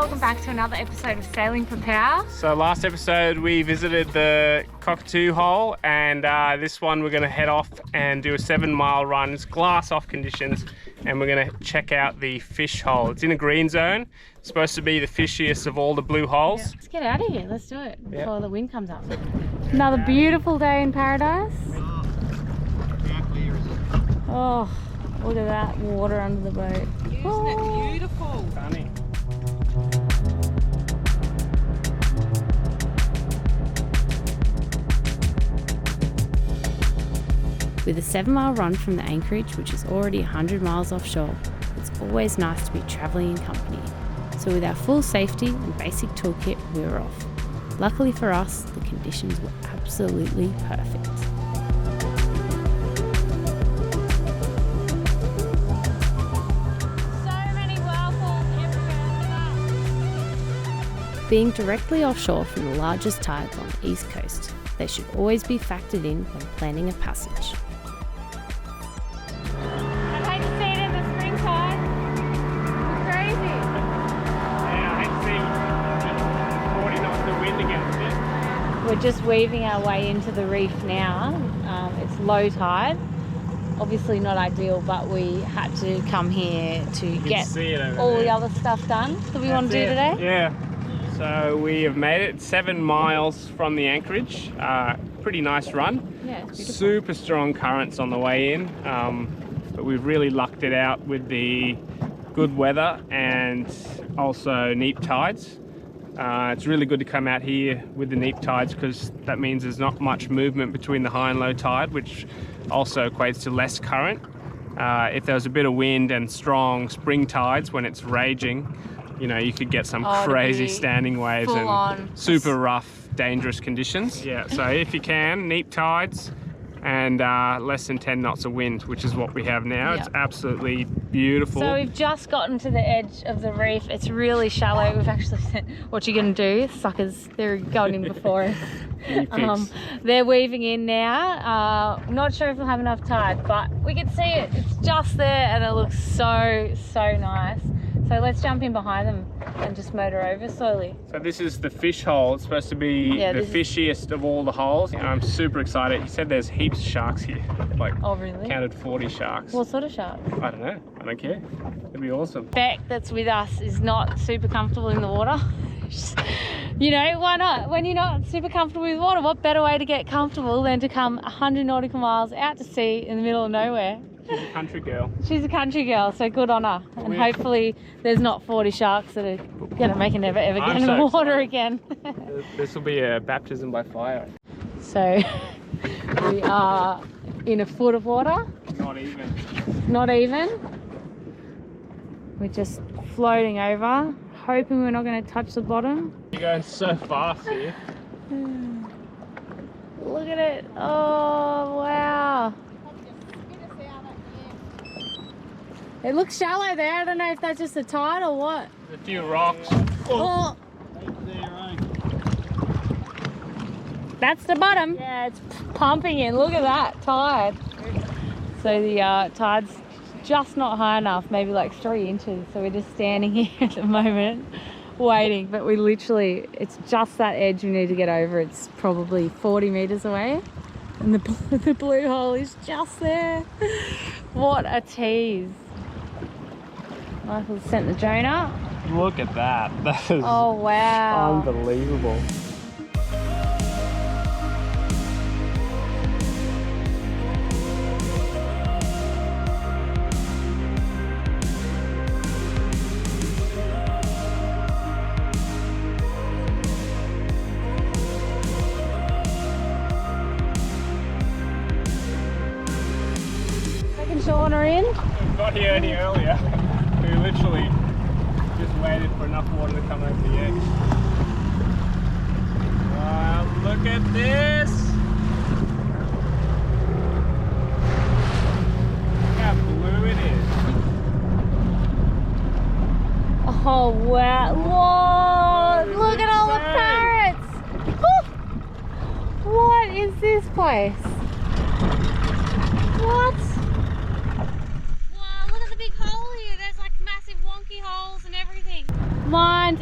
welcome back to another episode of Sailing Popao. So last episode we visited the Cockatoo hole, and this one we're going to head off and do a 7-mile run. It's glass off conditions, and we're going to check out the fish hole. It's in a green zone. It's supposed to be the fishiest of all the blue holes. Yeah. Let's get out of here. Let's do it before the wind comes up. Another beautiful day in paradise. Oh, look at that water under the boat. Isn't it beautiful? Funny. With a 7-mile run from the anchorage, which is already 100 miles offshore, it's always nice to be travelling in company. So with our full safety and basic toolkit, we were off. Luckily for us, the conditions were absolutely perfect. Being directly offshore from the largest tides on the east coast, they should always be factored in when planning a passage. I'd hate to see it in the spring tide. It's crazy. Yeah, I hate to see 40 knots of wind against it. We're just weaving our way into the reef now. It's low tide. Obviously not ideal, but we had to come here to get all the other stuff done that we want to do today. Yeah. So we have made it 7 miles from the anchorage. Pretty nice run. Yeah, it's beautiful. Super strong currents on the way in, but we've really lucked it out with the good weather and also neap tides. It's really good to come out here with the neap tides because that means there's not much movement between the high and low tide, which also equates to less current. If there was a bit of wind and strong spring tides when it's raging, you know, you could get some crazy standing waves and super rough, dangerous conditions. Yeah, so if you can, neap tides and less than 10 knots of wind, which is what we have now. It's absolutely beautiful. So we've just gotten to the edge of the reef. It's really shallow. We've actually said, what you gonna do? Suckers, they're going in before us. They're weaving in now. Not sure if we'll have enough tide, but we can see it. It's just there and it looks so nice. So let's jump in behind them and just motor over slowly. So this is the fish hole. It's supposed to be the fishiest of all the holes. And I'm super excited. He said there's heaps of sharks here. Like, oh really? Counted 40 sharks. What sort of sharks? I don't know. I don't care. It'd be awesome. Beck, that's with us, is not super comfortable in the water. You know, why not? When you're not super comfortable with water, what better way to get comfortable than to come 100 nautical miles out to sea in the middle of nowhere? She's a country girl. She's a country girl, so good on her. And hopefully there's not 40 sharks that are going to make her never ever get in the water again. This will be a baptism by fire. So we are in a foot of water. Not even. Not even. We're just floating over, hoping we're not going to touch the bottom. You're going so fast here. Look at it. Oh, wow. It looks shallow there. I don't know if that's just the tide or what. There's a few rocks. Oh. That's the bottom. Yeah, it's pumping in. Look at that tide. So the tide's just not high enough, maybe like 3 inches. So we're just standing here at the moment waiting, but we literally, it's just that edge we need to get over. It's probably 40 meters away and the blue hole is just there. What a tease. Michael sent the drone up. Look at that. That is wow. Unbelievable. Second Sean are in. We got here any earlier. We literally just waited for enough water to come over the edge. Wow, look at this! Look how blue it is. Oh wow! Whoa! Look at all the parrots! Woo! What is this place? What? Wow! Look at the big hole here. There's like massive wonky holes and everything. Mind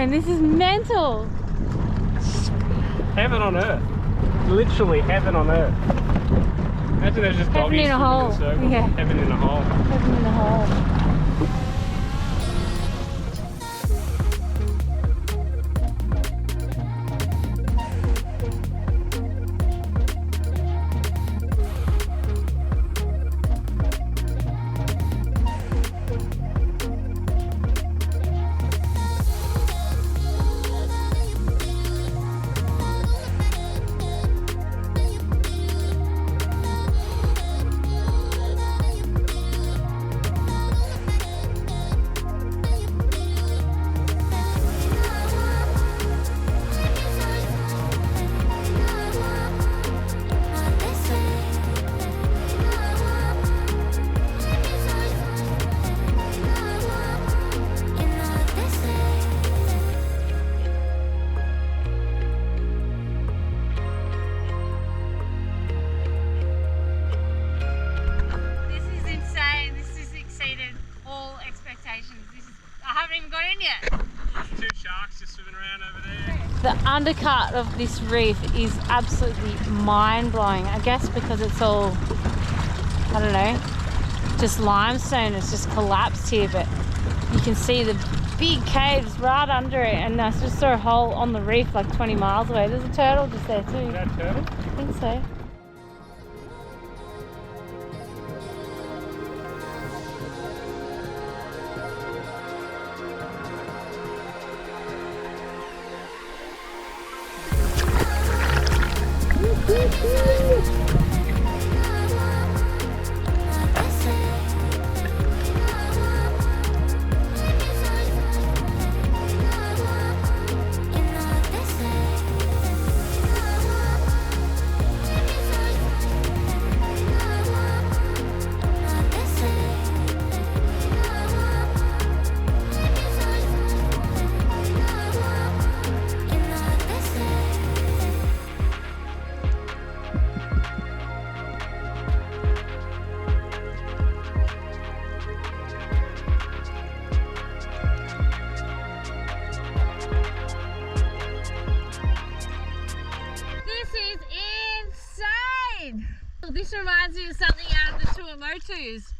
man, this is mental. Heaven on earth. Literally heaven on earth. Imagine there's just Heaven doggies in a sitting hole. in a circle. Yeah. Heaven in a hole. Heaven in a hole. Two sharks just swimming around over there. The undercut of this reef is absolutely mind-blowing. I guess because it's all, I don't know, just limestone. It's just collapsed here, but you can see the big caves right under it, and I just saw a hole on the reef like 20 miles away. There's a turtle just there too. Is that a turtle? I think so. This reminds me of something out of the Tuamotus.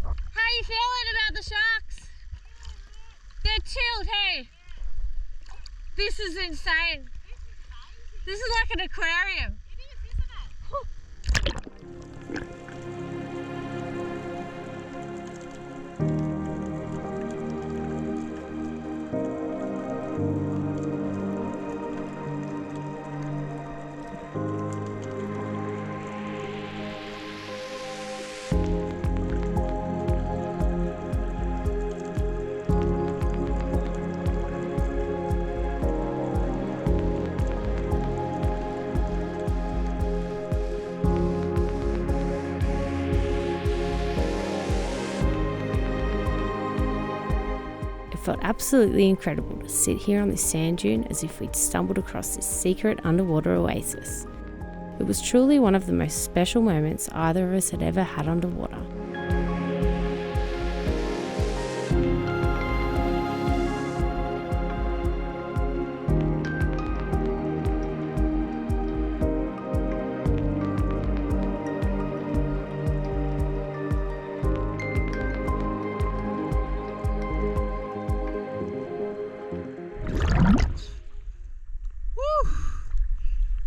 How you feeling about the sharks? They're chilled, hey? This is insane. This is like an aquarium. It is, isn't it? It felt absolutely incredible to sit here on this sand dune as if we'd stumbled across this secret underwater oasis. It was truly one of the most special moments either of us had ever had underwater.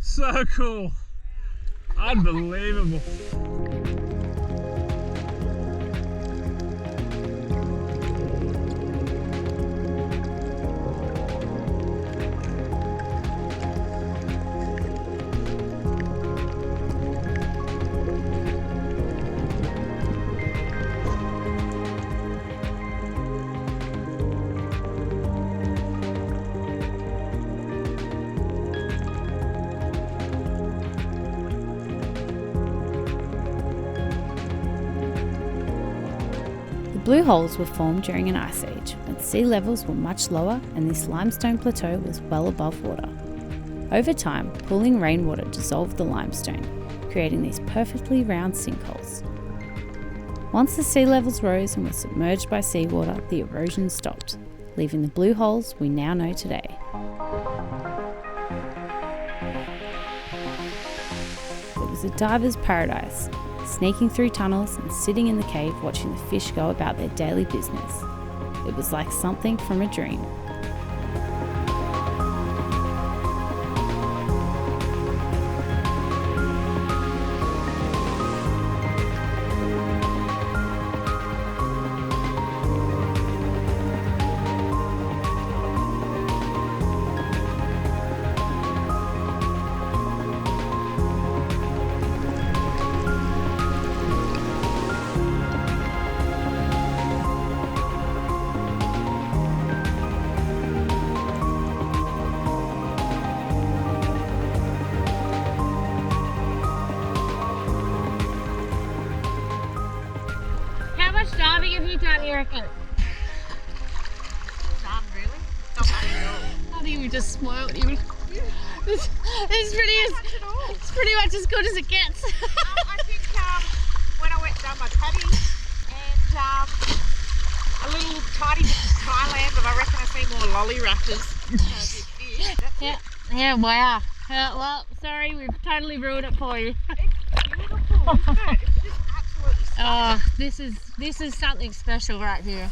So cool. Unbelievable. Blue holes were formed during an ice age when sea levels were much lower and this limestone plateau was well above water. Over time, cooling rainwater dissolved the limestone, creating these perfectly round sinkholes. Once the sea levels rose and were submerged by seawater, the erosion stopped, leaving the blue holes we now know today. It was a diver's paradise, sneaking through tunnels and sitting in the cave watching the fish go about their daily business. It was like something from a dream. How much diving have you done, you reckon? None, really? Not much at all. I think we just spoiled you. It's pretty much as good as it gets. I think when I went down my paddy and a little tiny bit of Thailand, but I reckon I see more lolly wrappers. Yeah. Yeah, wow. Well, sorry, we've totally ruined it for you. It's beautiful, isn't it? It's just absolutely stunning. Oh, this is something special right here.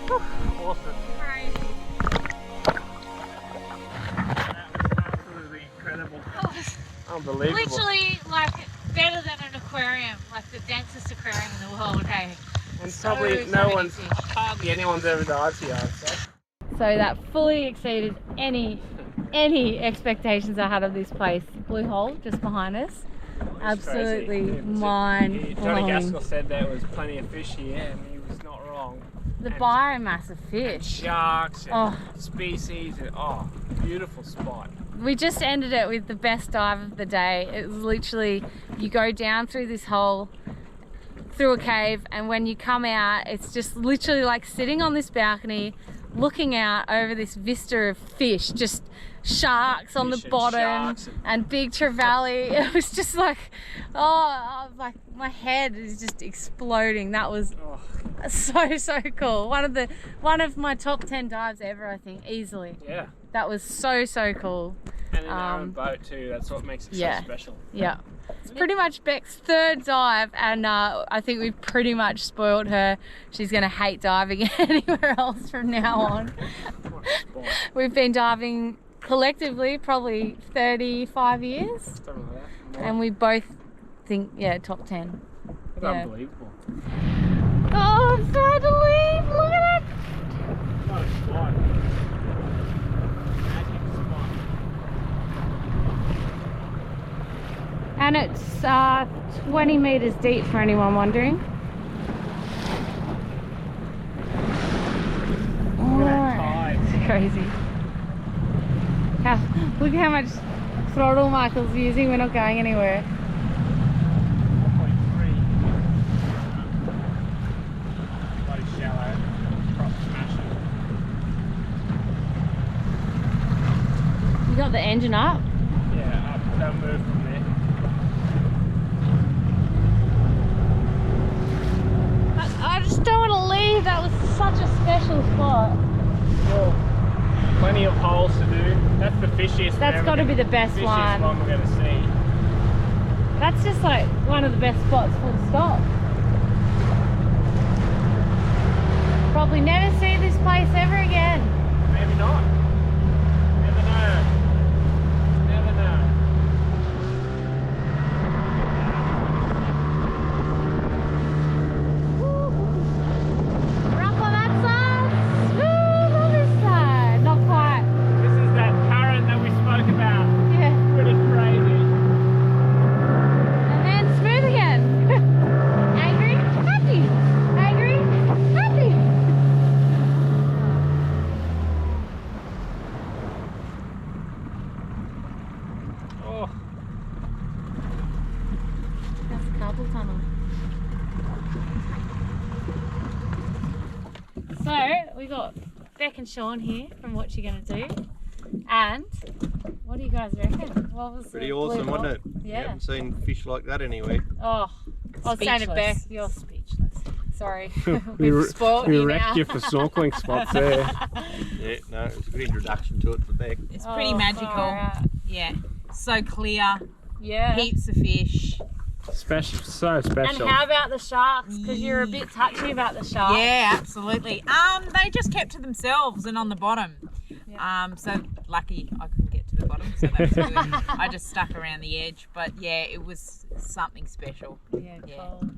Awesome. Crazy. Absolutely incredible. Unbelievable. Literally, like, better than an aquarium, like the densest aquarium in the world, hey? And So probably many fish. hardly anyone's ever dived here, I'd say. So that fully exceeded any expectations I had of this place. Blue hole just behind us. Absolutely mind Johnny blowing. Gaskell said there was plenty of fish here, and he was not wrong. The And- biomass of and fish. sharks and Oh. species, and beautiful spot. We just ended it with the best dive of the day. It was literally, you go down through this hole, through a cave, and when you come out, it's just literally like sitting on this balcony, looking out over this vista of fish, just sharks on the Fish and bottom sharks and big trevally. It was just like, I was like, my head is just exploding. That was so cool. One of my top 10 dives ever, I think, easily. Yeah. That was so cool. And in our own boat too, that's what makes it yeah. so special. Yeah. It's pretty much Beck's third dive, and I think we've pretty much spoiled her. She's going to hate diving anywhere else from now on. We've been diving collectively probably 35 years, Something like that. and we both think, yeah, top 10. It's Yeah. unbelievable. Oh, I'm sad to leave. Look at it. What a spot. Magic spot. And it's 20 meters deep for anyone wondering. Look at that tide. It's crazy. Look how much throttle Michael's using. We're not going anywhere. 1.3. Bloody shallow. Prop smashing. You got the engine up? Yeah, up. Don't move from there. I just don't want to leave. That was such a special spot. Well, plenty of holes to do. That's the fishiest. That's got to be the best one. Fishiest one we're going to see. That's just like one of the best spots, full stop. Probably never see this place ever again. Maybe not. Never know. Never know. Rough on that side, smooth on this side. Not quite. This is that current that we spoke about. Yeah. Pretty crazy. And then smooth again. Angry, happy. Angry, happy. Oh, That's a carpal tunnel. So we got Beck and Sean here from What You Gonna Do, and what do you guys reckon? What was Pretty the awesome, blue wasn't it? ball? You Yeah. haven't seen fish like that anywhere. Oh, I was saying to Beck, Speechless. you're speechless. Sorry, we we've spoiled we you wrecked now. you for snorkeling spots there. Yeah, no, it was a good introduction to it for Beck. It's pretty Oh, magical. far out. Yeah. So clear, Yeah. heaps of fish. Special, so And special. how about the sharks? Because you're a bit touchy about the sharks. Yeah, absolutely. They just kept to themselves and on the bottom. So lucky I couldn't get to the bottom, so that's good. I just stuck around the edge, but yeah, it was something special. Yeah, Yeah. cool.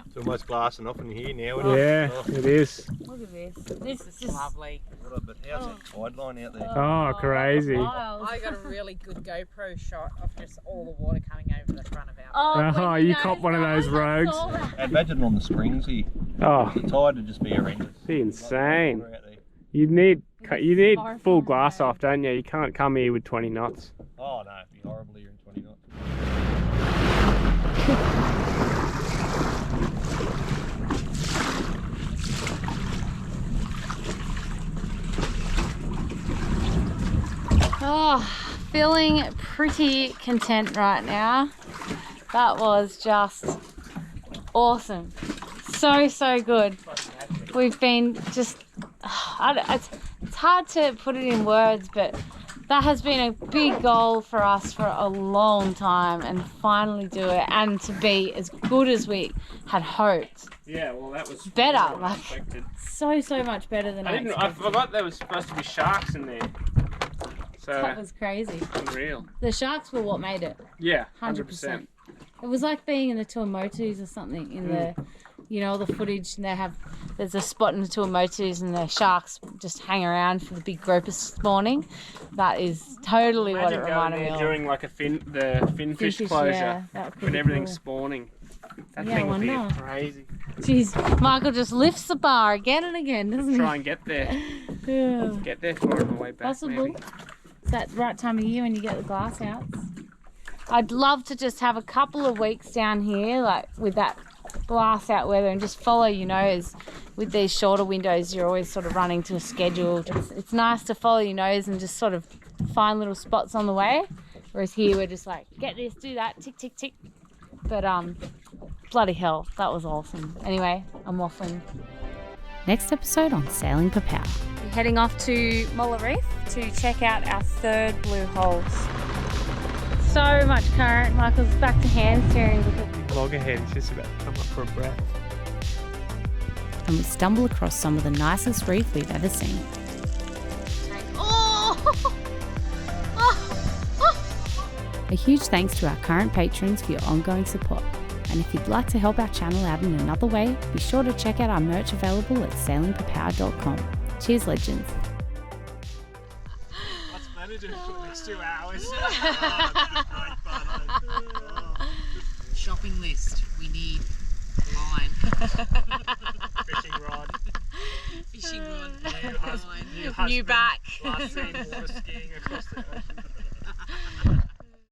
It's almost glassing off in here now. Isn't Yeah, it? it is. Look at this. This This is is just lovely. But how's that tide line out there? Oh, crazy. wild. I got a really good GoPro shot of just all the water coming over the front of our Oh, Oh, when you guys copped one of guys, those I rogues. saw that. Imagine on the springs here. Oh, The tide would just be horrendous. be insane. Water out there. You need horrifying, full glass though. off, don't you? You can't come here with 20 knots. Oh no, it'd be horrible here in 20 knots. Oh, feeling pretty content right now. That was just awesome. So good. We've been just, it's hard to put it in words, but that has been a big goal for us for a long time, and finally do it, and to be as good as we had hoped. Yeah, well, that was Better, more than like- expected. So much better than I I expected. forgot there was supposed to be sharks in there. So That was crazy. unreal. The sharks were what made it. Yeah, 100%. It was like being in the Tuamotus or something in the, you know, the footage, and there's a spot in the Tuamotus and the sharks just hang around for the big grouper spawning. That is totally what it Imagine going reminded me there of. during like the finfish Finfish, closure, yeah, that would be when everything's cool. spawning. That Yeah, thing I would be wonder. crazy. Jeez, Michael just lifts the bar again and again, doesn't he? Try and get there. Yeah. Get there for on the way back. Possible. Maybe. It's that right time of year when you get the glass outs. I'd love to just have a couple of weeks down here, like with that glass out weather, and just follow your nose. With these shorter windows, you're always sort of running to a schedule. It's nice to follow your nose and just sort of find little spots on the way. Whereas here, we're just like, get this, do that, tick, tick, tick. But bloody hell, that was awesome. Anyway, I'm waffling. Next episode on Sailing Popao. We're heading off to Molla Reef to check out our third blue holes. So much current. Michael's back to hand steering. Loggerhead is just about to come up for a breath. And we stumble across some of the nicest reef we've ever seen. Oh! A huge thanks to our current patrons for your ongoing support. And if you'd like to help our channel out in another way, be sure to check out our merch available at sailingpopao.com. Cheers, legends. What's better to do for the next 2 hours? Shopping list. We need line. Fishing rod. Fishing rod. New New back. Last seen water skiing across the ocean.